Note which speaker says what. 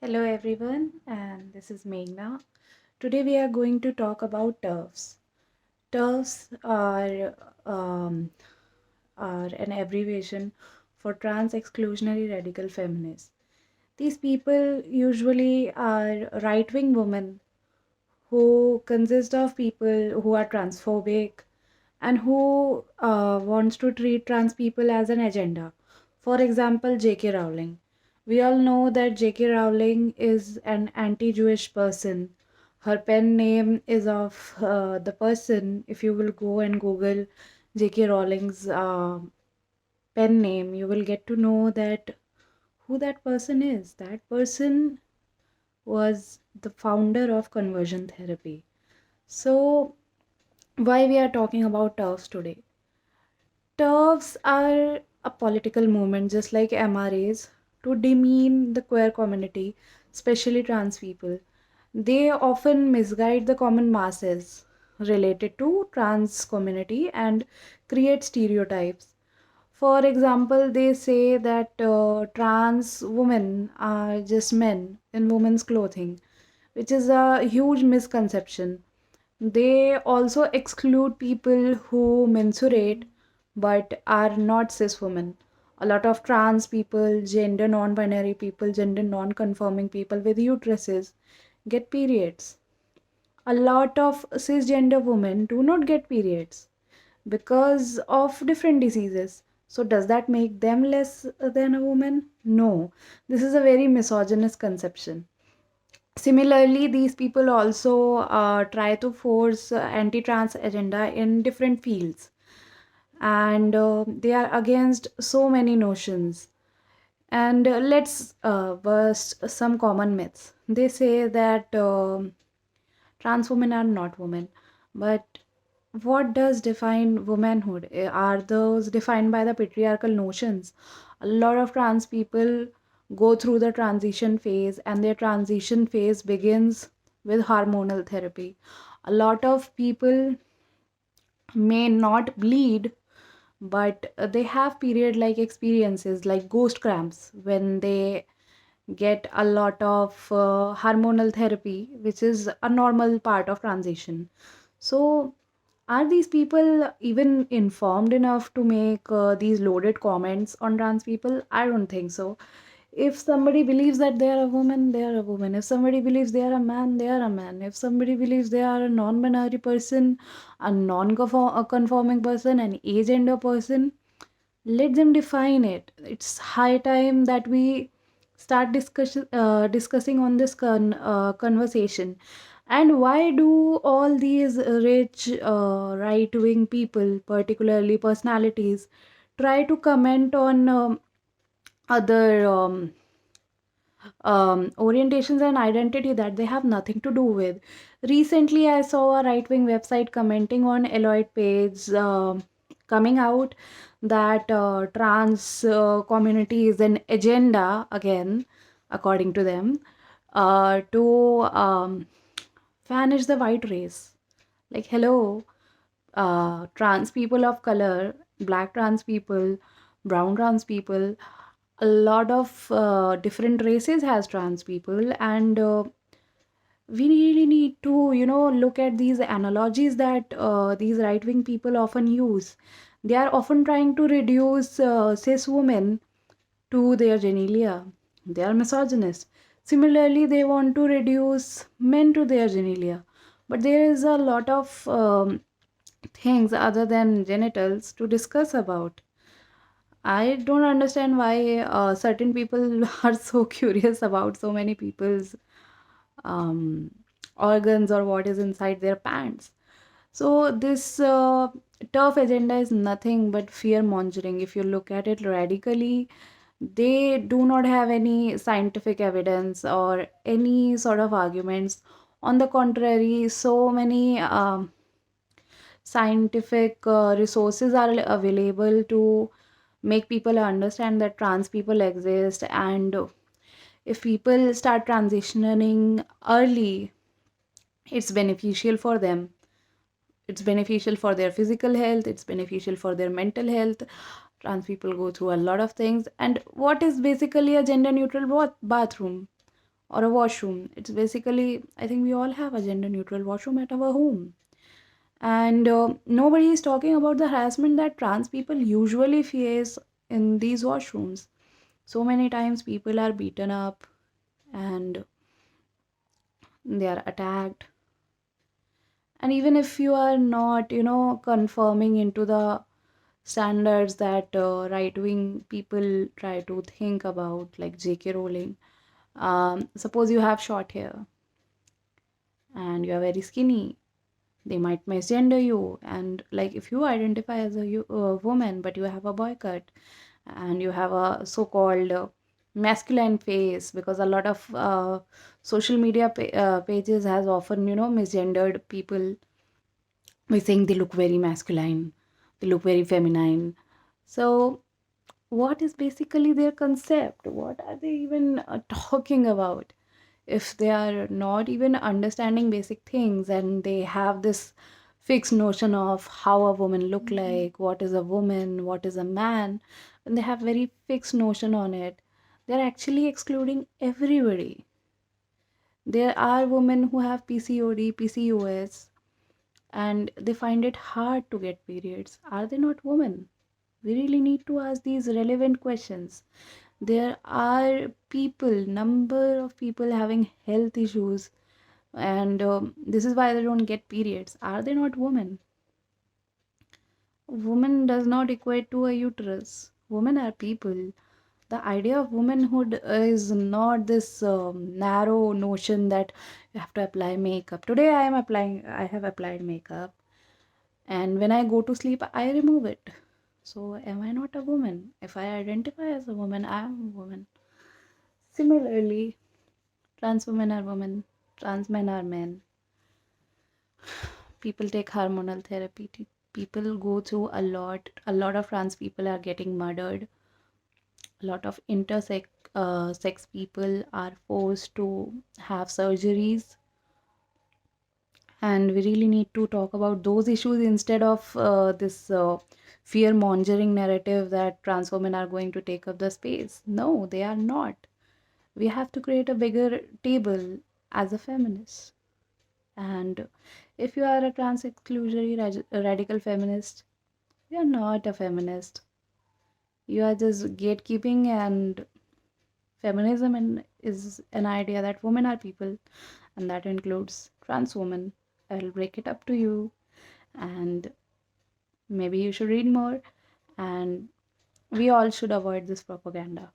Speaker 1: Hello everyone, and this is Meghna. Today we are going to talk about TERFs. TERFs are an abbreviation for Trans Exclusionary Radical Feminists. These people usually are right-wing women who consist of people who are transphobic and who wants to treat trans people as an agenda. For example, J.K. Rowling. We all know that J.K. Rowling is an anti-Jewish person. Her pen name is of the person. If you will go and Google J.K. Rowling's pen name, you will get to know that who that person is. That person was the founder of conversion therapy. So, why we are talking about TERFs today? TERFs are a political movement, just like MRAs, to demean the queer community, especially trans people. They often misguide the common masses related to trans community and create stereotypes. For example, they say that trans women are just men in women's clothing, which is a huge misconception. They also exclude people who menstruate but are not cis women. A lot of trans people, gender non binary people, gender non conforming people with uteruses get periods. A lot of cisgender women do not get periods because of different diseases. So, does that make them less than a woman? No. This is a very misogynist conception. Similarly, these people also try to force anti-trans agenda in different fields, and they are against so many notions. And let's burst some common myths. They say that trans women are not women, but what does define womanhood? Are those defined by the patriarchal notions? A lot of trans people go through the transition phase, and their transition phase begins with hormonal therapy. A lot of people may not bleed, but they have period like experiences like ghost cramps when they get a lot of hormonal therapy, which is a normal part of transition. So, are these people even informed enough to make these loaded comments on trans people? I don't think so. If somebody believes that they are a woman, they are a woman. If somebody believes they are a man, they are a man. If somebody believes they are a non binary person, a non conforming person, an agender person, let them define it. It's high time that we start discussing on this conversation. And why do all these rich right wing people, particularly personalities, try to comment on other orientations and identity that they have nothing to do with? Recently, I saw a right wing website commenting on Eloyd Page coming out that trans community is an agenda again, according to them, to vanish the white race. Like, hello, trans people of color, black trans people, brown trans people, a lot of different races has trans people, and we really need to look at these analogies that these right wing people often use. They are often trying to reduce cis women to their genitalia. They are misogynist. Similarly, they want to reduce men to their genitalia, but there is a lot of things other than genitals to discuss about. I don't understand why certain people are so curious about so many people's um, organs or what is inside their pants. So, this tough agenda is nothing but fear mongering. If you look at it radically, they do not have any scientific evidence or any sort of arguments. On the contrary, so many scientific resources are available to make people understand that trans people exist, and if people start transitioning early, it's beneficial for them. It's beneficial for their physical health, it's beneficial for their mental health. Trans people go through a lot of things. And what is basically a gender neutral bathroom? or a washroom. It's basically, I think we all have a gender neutral washroom at our home. And nobody is talking about the harassment that trans people usually face in these washrooms. So many times people are beaten up and they are attacked. And even if you are not, conforming into the standards that right wing people try to think about, like J.K. Rowling, suppose you have short hair and you are very skinny, they might misgender you. And like if you identify as a woman but you have a boy cut and you have a so-called masculine face, because a lot of social media pages has often misgendered people by saying they look very masculine, they look very feminine. So what is basically their concept? What are they even talking about? If they are not even understanding basic things and they have this fixed notion of how a woman look like, what is a woman, what is a man, and they have very fixed notion on it, they're actually excluding everybody. There are women who have PCOD, PCOS, and they find it hard to get periods. Are they not women? We really need to ask these relevant questions. There are people, number of people having health issues, and this is why they don't get periods. Are they not women? Woman does not equate to a uterus. Women are people. The idea of womanhood is not this narrow notion that you have to apply makeup. Today I have applied makeup, and when I go to sleep I remove it. So am I not a woman? If I identify as a woman, I am a woman. Similarly, trans women are women, trans men are men. People take hormonal therapy. People go through a lot. A lot of trans people are getting murdered. A lot of intersex sex people are forced to have surgeries. And we really need to talk about those issues instead of this fear mongering narrative that trans women are going to take up the space. No, they are not. We have to create a bigger table as a feminist. And if you are a trans exclusionary radical feminist, you're not a feminist. You are just gatekeeping, and feminism is an idea that women are people, and that includes trans women. I'll break it up to you, and maybe you should read more, and we all should avoid this propaganda.